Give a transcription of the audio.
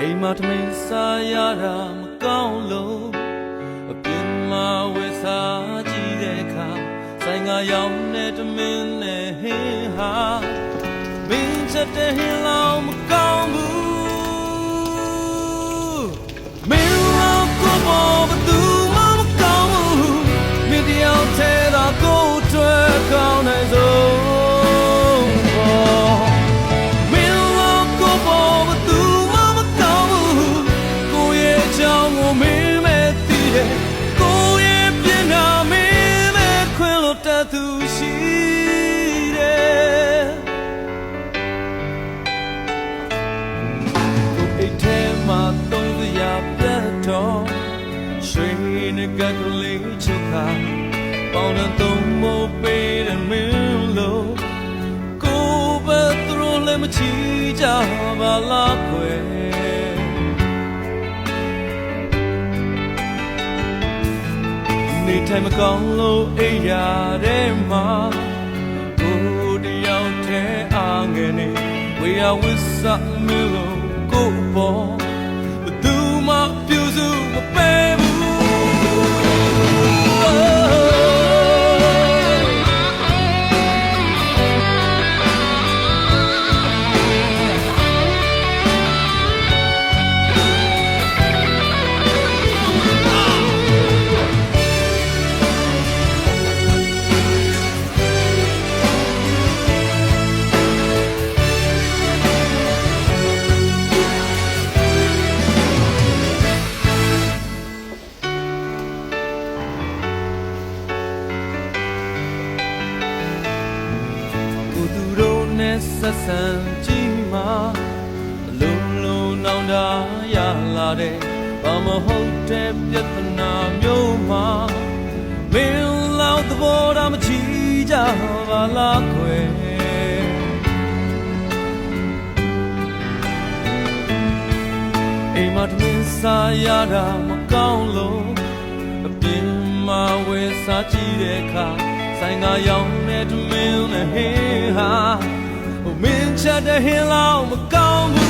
အိမ်မှာထမင်းစားရတာမကောင်းလို့အပြင်မှာဝယ်စားကြည့်တဲ့အခါဆိုင်ကရောင်းတဲ့ထမင်းနဲ့ဟင်းဟာမင်းချက်တဲ့ဟင်းလောင်မကောင်းဘူးမင်းလောင်ကိုပေါ်ဘသူမှမကောင်းဘူးမင်းတယောက်တည်းသာကိုယ်တွေ့ကောင်းနိုင်စို့သူရှိတယ်ကိုအိတ်ထဲမှာသုံးစရာပြတ်တော့ရွှေနဲ့ကကလေးချုပ်ခါပေါင်းတဲ့သုံးမိုးပေးတဲ့မင်းလို့ကိုပဲသူတို့လည်းမချီကြပါလားကွယ်နေထိုင်မကောင်းလို့အိမ်ရတဲ့မှာကိုတယောက်တည်းအားငယ်နေဝေယဝိဆာမလို့ကိုပေါ်ဘသူမှပြုစုမပေးဘူးဆက်ဆံကြည့်မှာအလုံးလုံးနောင်တရလာတဲ့ဘာမဟုတ်တဲ့ပြဿနာမျိုးမှာမင်းလောက်သဘောထားမချီကြပါလားခွဲအိမ်မှာတမင်စားရတာမကောင်းလို့အပြင်မှာဝယ်စားကြည့်တဲ့အခါဆိုင်ကရောင်းတဲ့တမင်နဲ့ဟင်းဟာမင်းချက်တဲ့ဟင်းလောင်မကောင်းဘူး